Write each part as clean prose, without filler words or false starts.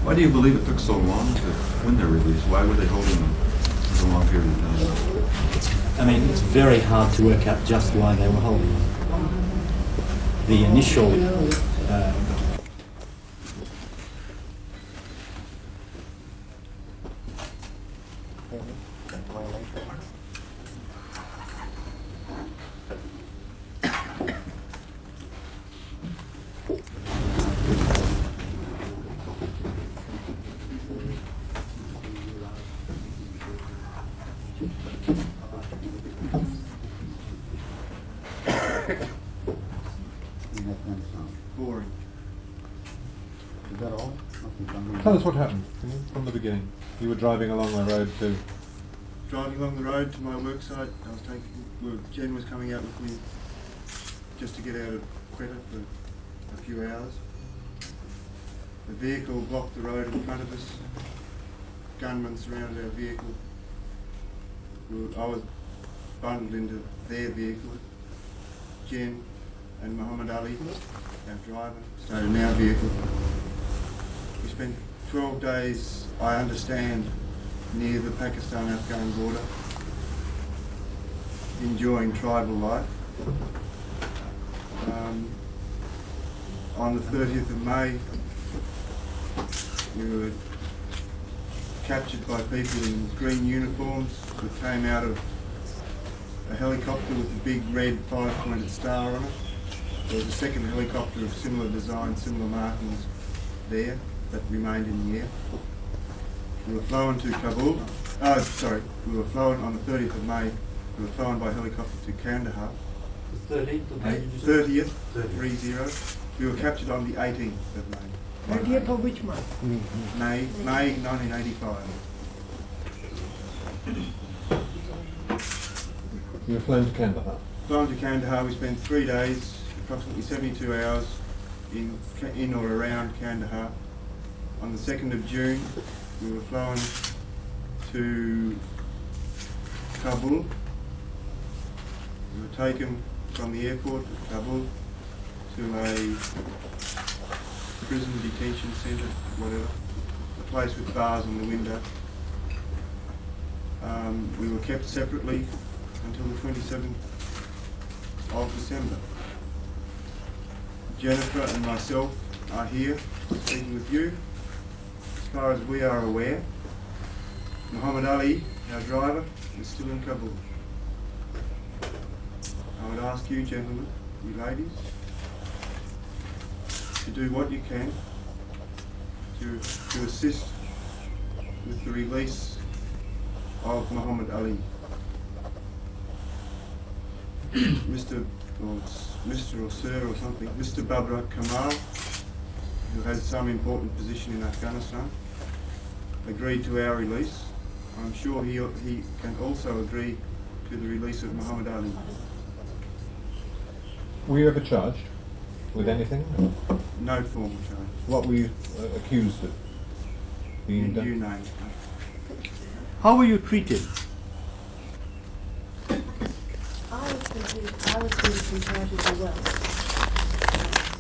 Why do you believe it took so long to win their release? Why were they holding them for a long period of time? I mean, it's very hard to work out just why they were holding them. The initial boring. Is that all? Tell us what happened from the beginning. You were driving along the road to... Driving along the road to my work site, I was Jen was coming out with me just to get out of Quetta for a few hours. The vehicle blocked the road in front of us. Gunmen surrounded our vehicle. I was bundled into their vehicle. Jen and Muhammad Ali, our driver, stayed in our vehicle. We spent 12 days, I understand, near the Pakistan-Afghan border, enjoying tribal life. On the 30th of May, we were captured by people in green uniforms that came out of a helicopter with a big red 5-pointed star on it. There was a second helicopter of similar design, similar markings there that remained in the air. We were flown to Kabul. We were flown on the 30th of May. We were flown by helicopter to Kandahar. the 13th of May. 30th, 30. We were captured on the 18th of May. 30th of which month? May 1985. You were flown to Kandahar. Flown to Kandahar, we spent 3 days, approximately 72 hours in or around Kandahar. On the 2nd of June, we were flown to Kabul. We were taken from the airport of Kabul to a prison detention centre, whatever, a place with bars on the window. We were kept separately until the 27th of December. Jennifer and myself are here speaking with you. As far as we are aware, Muhammad Ali, our driver, is still in Kabul. I would ask you gentlemen, you ladies, to do what you can to assist with the release of Muhammad Ali. Mr. or Sir or something, Mr. Babra Kamal, who has some important position in Afghanistan, agreed to our release. I'm sure he can also agree to the release of Muhammad Ali. Were you ever charged with anything? No formal charge. What were you accused of being done? You name it. How were you treated? I was treated comparatively well.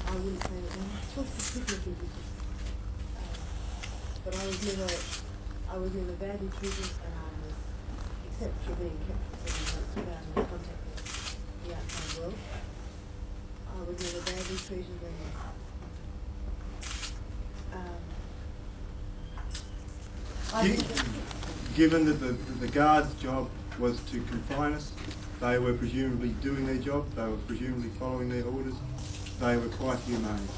I wouldn't say that I'm significantly but I was never badly treated, and I was, except for being kept for 7 months without any contact with the outside world, I was never badly treated, and Given that the guards' job was to confine us, they were presumably doing their job, they were presumably following their orders, they were quite humane.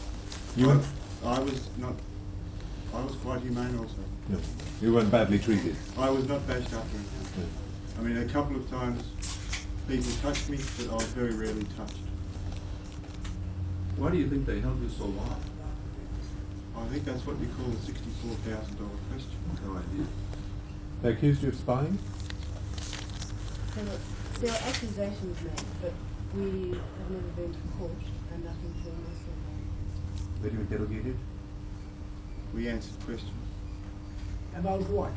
I was quite humane also. No. You weren't badly treated? I was not bashed up or anything. I mean, a couple of times people touched me, but I was very rarely touched. Why do you think they held you so long? I think that's what we call the $64,000 question. No idea. They accused you of spying? there are accusations made, but we have never been to court and nothing formal. Were you interrogated? We answered questions. About what?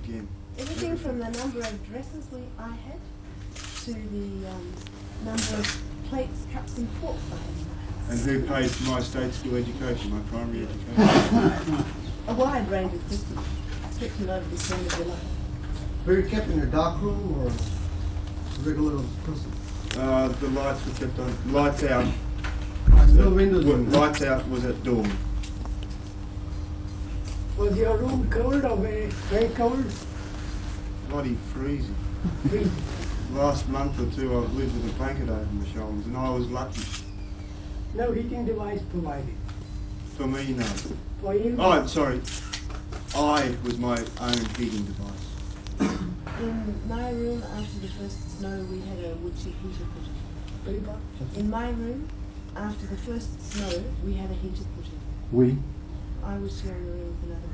Again. Everything from the number of dresses I had to the number of plates, cups and forks I had in my house. And who paid for my state school education, my primary education? A wide range of questions. Kept him over this end of your life. Were you kept in a dark room or regular prison? The lights were kept on. Lights out. No windows. Lights out was at dawn. Was your room cold or very cold? Bloody freezing. Freezing. Last month or two I've lived with a blanket over my shoulders and I was lucky. No heating device provided. For me, no. For you? Oh, sorry. I was my own heating device. In my room, after the first snow, we had a wood chip heater put in. In my room, after the first snow, we had a heater put in. We? I was sharing a room with another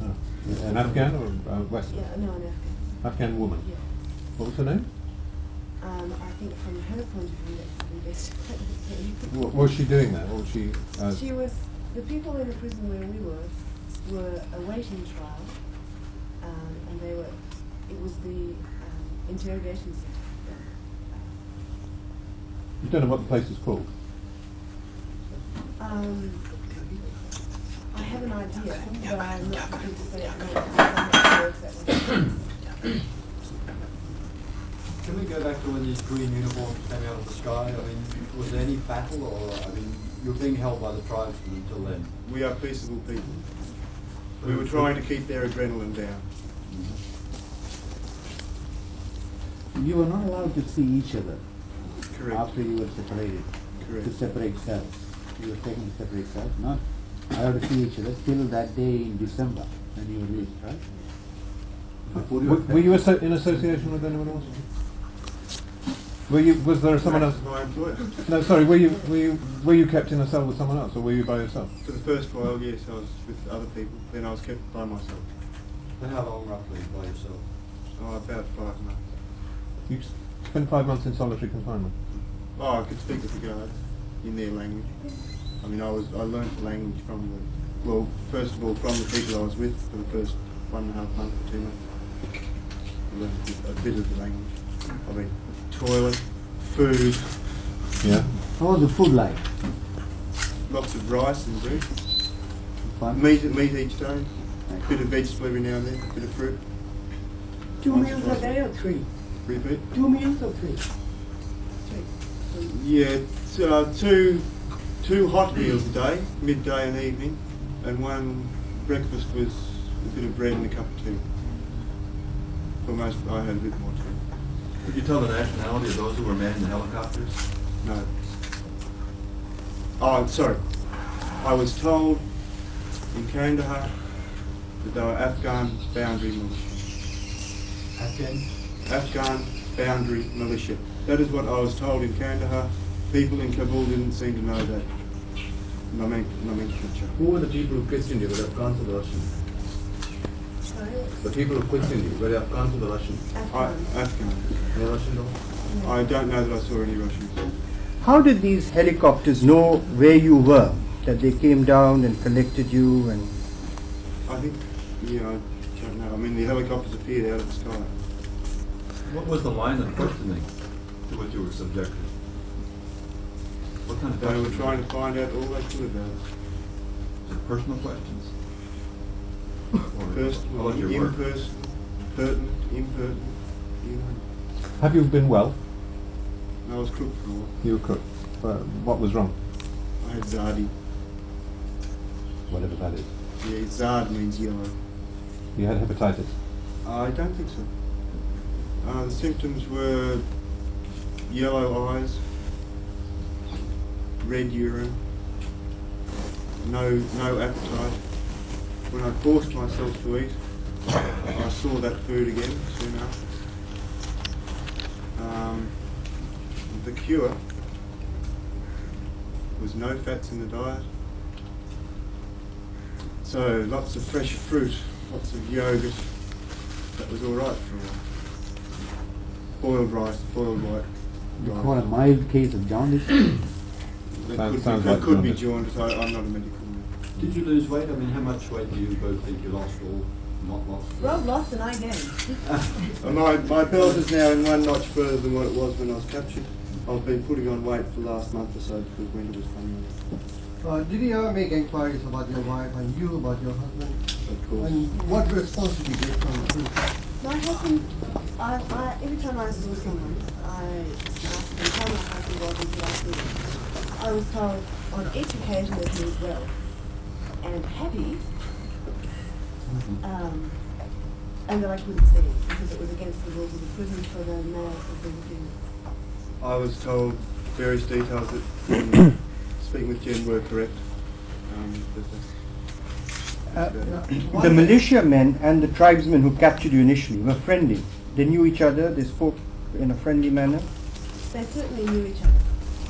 woman. Oh. An Afghan or Western? Yeah, no, an Afghan. Afghan woman. Yeah. What was her name? I think from her point of view, that's probably best. What was she doing there? What was she? She was, the people in the prison where we were awaiting trial, and they were, it was the interrogation centre. You don't know what the place is called? I have an idea, but I'm not prepared to say it now because I'm not sure exactly. Can we go back to when these green uniforms came out of the sky? I mean, was there any battle or, I mean, you were being held by the tribesmen until then? We are peaceable people. We were trying to keep their adrenaline down. You were not allowed to see each other Correct. after you were separated, Correct. to separate cells. You were taken to separate cells, not allowed to see each other till that day in December when you were released, right? Were you in association with anyone else? Was there someone else? My employer. No, sorry. Were you kept in a cell with someone else, or were you by yourself? For the first trial, yes, I was with other people. Then I was kept by myself. For how long roughly by yourself? Oh, about 5 months. You spent 5 months in solitary confinement. Oh, I could speak with the guards in their language. I mean, I learnt the language from the, well, first of all, from the people I was with for the first 1.5 months or 2 months. I learned a bit of the language. I mean, toilet, food, Yeah. How was the food like? lots of rice and bread, Fun? meat each day, a bit of vegetable every now and then, a bit of fruit. 2 Once or meals a twice. day or 3? Repeat? 2 meals or 3? Yeah, two hot meals a day, midday and evening, and one breakfast with a bit of bread and a cup of tea. For most, I had a bit more tea. Could you tell the nationality of those who were manning the helicopters? No. Oh, sorry. I was told in Kandahar that they were Afghan boundary militia. Afghan boundary militia. That is what I was told in Kandahar. People in Kabul didn't seem to know that nomenclature. Who were the people who questioned you? Were they Afghans or the Russians? Sorry? The people who questioned you, were they Afghans or the Russians? Afghan. Any Russians or? I don't know that I saw any Russians. How did these helicopters know where you were? That they came down and collected you and... I think, yeah, I don't know. I mean, the helicopters appeared out of the sky. What was the line of questioning to which you were subjected? What kind of They were questions? trying to find out all they could about us. Was it personal questions? Or Personal, about your work? impersonal, pertinent, impertinent, you know. Have you been well? I was cooked for a while. You were cooked. What was wrong? I had Zardi. Whatever that is. Yeah, Zard means yellow. You had hepatitis. I don't think so. The symptoms were yellow eyes, red urine, no appetite. When I forced myself to eat, I saw that food again soon after. The cure was no fats in the diet. So lots of fresh fruit, lots of yogurt. That was all right for a while. Boiled rice, boiled white You rice. call a mild case of jaundice? Sounds That like could be jaundice. jaundice. I'm not a medical man. Did you lose weight? I mean, how much weight do you both think you lost or not lost? Rob lost and I gained. My belt is now in one notch further than what it was when I was captured. I've been putting on weight for the last month or so because winter was coming on. Did he ever make inquiries about your wife and you about your husband? Of course. And what response did you get from the police? My husband, every time I saw someone, I asked them how my husband was and did I see him. I was told on each occasion that he was well and happy, and that I couldn't see him because it was against the rules of the prison for the males to bring him. I was told various details that speaking with Jen were correct. The militiamen and the tribesmen who captured you initially were friendly. They knew each other, they spoke in a friendly manner. They certainly knew each other.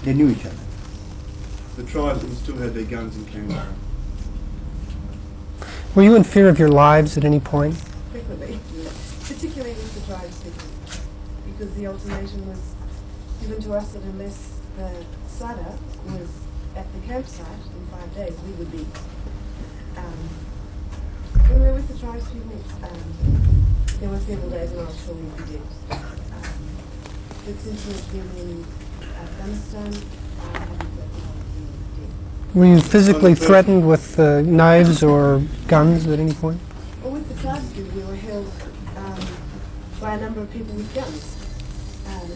They knew each other. The tribesmen still had their guns and cameras. Were you in fear of your lives at any point? Frequently, particularly with the tribespeople, because the ultimatum was given to us that unless the SADA was at the campsite in 5 days, we would be. When we were with the tribespeople, there were several days when I was sure we would be dead. But since we've been in Afghanistan, I haven't felt that I would be dead. Were you physically threatened with knives or guns at any point? Well, with the tribespeople, we were held by a number of people with guns.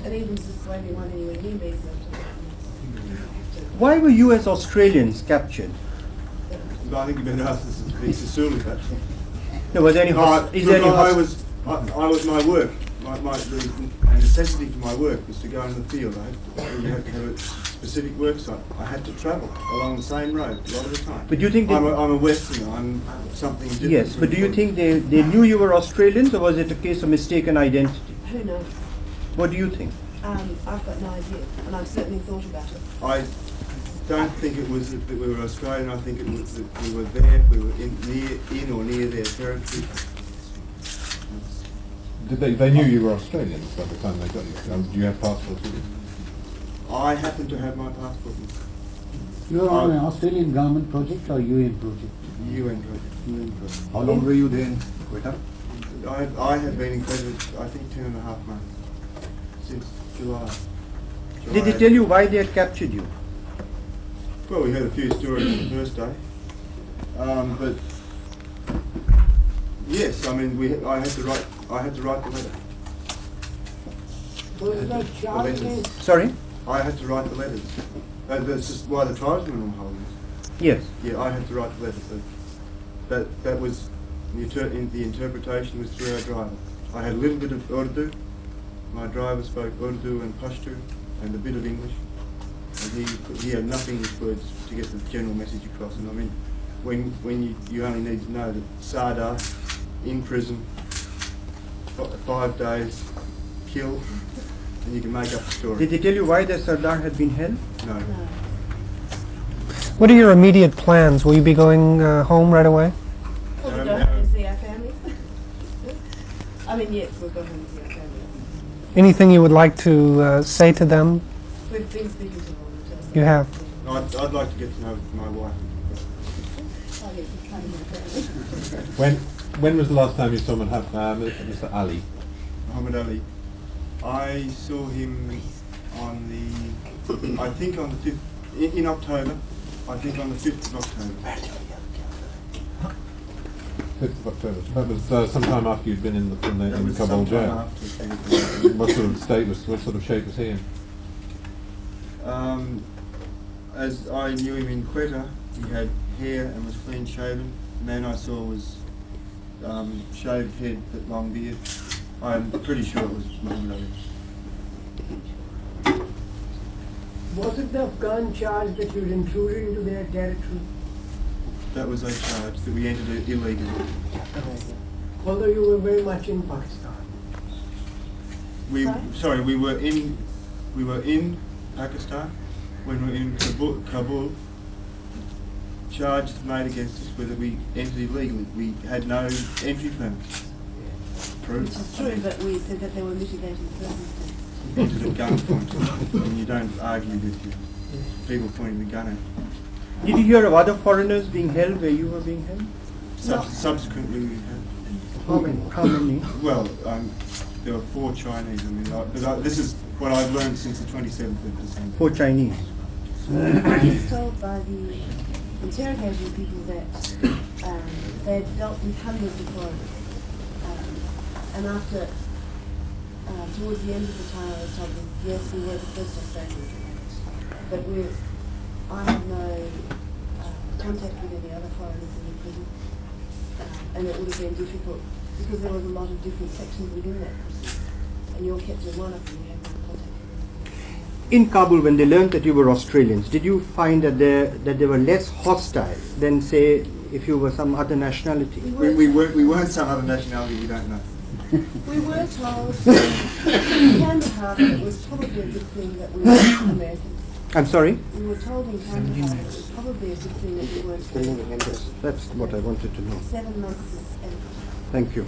And even persuading one anywhere near me, so Why were you as Australians captured? I think you better ask this to Sully, but No, was there any is there any I was my work. The necessity for my work was to go in the field. You had to have a specific work site. I had to travel along the same road a lot of the time. But do you think they, I'm a Westerner. I'm something different. yes, but do you think they knew you were Australians, or was it a case of mistaken identity? who knows? What do you think? I've got no idea, and I've certainly thought about it. I don't think it was that we were Australian. I think it was that we were there. We were in or near their territory. They knew you were Australians by the time they got you. Do you have passports with you? I happen to have my passport. You are on an Australian government project or UN project? UN project. UN project. How long were you there in Quetta? I have been in Quetta, I think, 10.5 months. Since July. Did they tell you why they had captured you? Well, we heard a few stories the first day. But yes, I mean, I had to write the letter. Was that charged against? Sorry? I had to write the letters. That's just why the tribesmen were holding us. Yes. Yeah, I had to write the letters. So that was the interpretation was through our driver. I had a little bit of Urdu. My driver spoke Urdu and Pashto and a bit of English. And he had nothing with words to get the general message across. And I mean, when you only need to know that Sardar in prison, 5 days, killed, and you can make up a story. Did they tell you why the Sardar had been held? No. No. What are your immediate plans? Will you be going home right away? Well, we go home and see our families. I mean, yes, we'll go home and see our families. Anything you would like to say to them? We've been speaking to them. You have. I'd like to get to know my wife. I think it's kind of my family. When was the last time you saw Mr. Ali? Muhammad Ali. I saw him on the, I think on the 5th, in October. I think on the 5th of October. 5th of October. That was sometime after you'd been in That the was Kabul sometime jail. after. What sort of state what sort of shape was he in? As I knew him in Quetta, he had hair and was clean shaven. The man I saw was shaved head but long beard. I'm pretty sure it was Muhammad Ali. Was it the Afghan charge that you intruded into their territory? That was a charge that we entered illegally. Although you were very much in Pakistan. We were in Pakistan when we were in Kabul. Charges made against us whether we entered illegally. We had no entry permits. Which is true, but we said that there were mitigating circumstances. Entered at gunpoint, and you don't argue with your people pointing the gun at you. Did you hear of other foreigners being held where you were being held? Subsequently, we had. How many? Well, there were 4 Chinese. This is what I've learned since the 27th of December. 4 Chinese. I was told by the interrogating people that they had dealt with hundreds of foreigners. And after, towards the end of the time, I was told that yes, we were the first Australians. But I had no contact with any other foreigners in the prison. And it would have been difficult because there was a lot of different sections within that prison. And you're kept in one of them, you have no contact with them. In Kabul, when they learned that you were Australians, did you find that they were less hostile than, say, if you were some other nationality? We weren't some other nationality, we don't know. We were told in Kandahar that it was probably a good thing that we weren't American. I'm sorry? We were told in Kandahar that it was probably a good thing that we weren't American. That's what I wanted to know. 7 months is adequate. Thank you.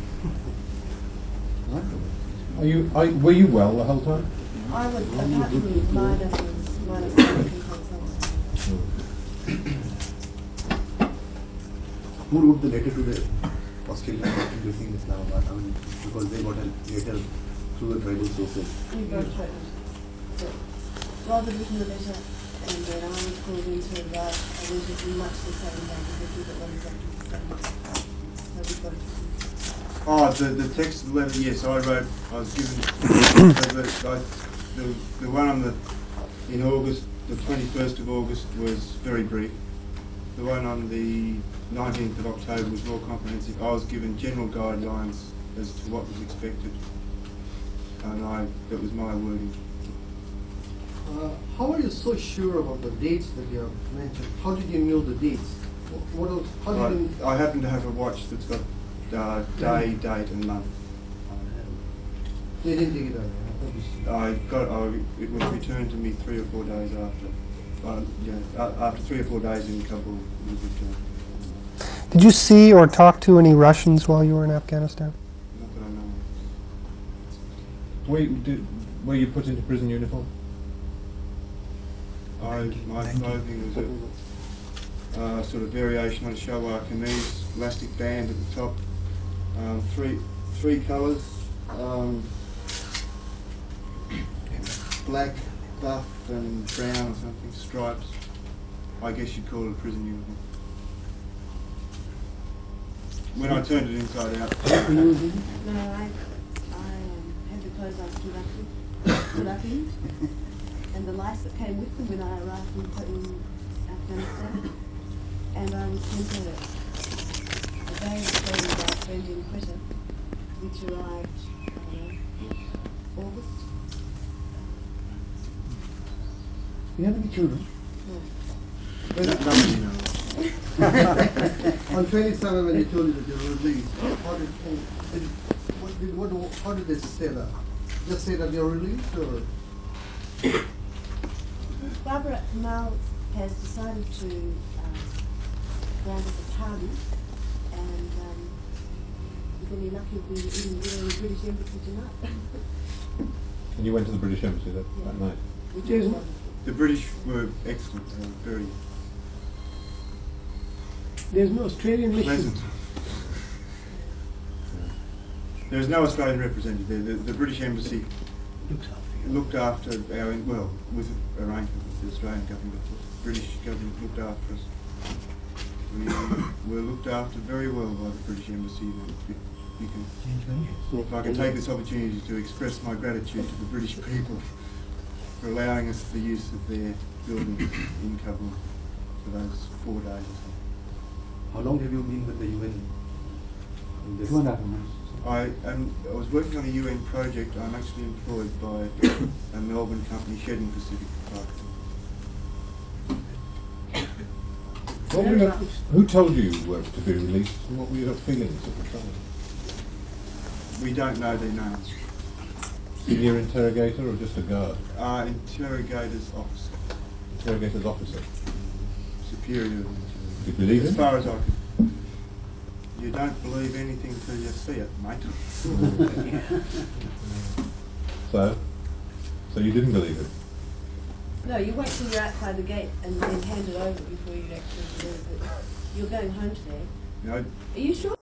Were you well the whole time? I was, apart from minor stomach consults. Who wrote the letter to the Australian embassy in Islamabad? I mean, because they got a letter through the tribal sources. We both wrote it. Rob had written the letter, and then I was called in to write a letter in much the same vein because it was exactly the same. So we got it. Oh, the text of the letter, yes, I was given, the one in August, the 21st of August was very brief. The one on the 19th of October was more comprehensive. I was given general guidelines as to what was expected, and that was my wording. How are you so sure about the dates that you have mentioned? How did you know the dates? What else? How did you... I happen to have a watch that's got day, date and month. They didn't take it out. It was returned to me 3 or 4 days after. After 3 or 4 days in Kabul, it was returned. Did you see or talk to any Russians while you were in Afghanistan? Not that I know. Were you put into prison uniform? My clothing was a sort of variation on a shalwar kameez, elastic band at the top, three colours, black, buff and brown or something, stripes. I guess you'd call it a prison uniform. When I turned it inside out. No, I had the clothes I stood up in, and the lights that came with them when I arrived in Afghanistan. And I was sent a bag of clothing by a friend in Quetta, which arrived August. You have any children? No. On 27, when they told you that you were released, how did they say that? Just say that you're released, or? Barbara Mal has decided to grant us a pardon, and with any luck you'll be eating dinner in the British Embassy tonight. And you went to the British Embassy that night? Which is wonderful. The British were excellent, very There's no Australian mission. pleasant. There was no Australian representative there. The British Embassy looked after our, well, with arrangement with the Australian government, the British government looked after us. We were looked after very well by the British Embassy. If I can take this opportunity to express my gratitude to the British people for allowing us the use of their building in Kabul for those 4 days or so. How long have you been with the UN? 2.5 months. I was working on a UN project. I'm actually employed by a Melbourne company, Sheddon Pacific Department. Who told you you were to be released, and what were your feelings at the time? We don't know their names. Senior interrogator or just a guard? Interrogator's officer. Interrogator's officer. Superior. Did you believe As him? far as I could. You don't believe anything till you see it, mate. So you didn't believe him? No, you wait till you're outside the gate and then hand it over before you actually believe it. You're going home today. No. Are you sure?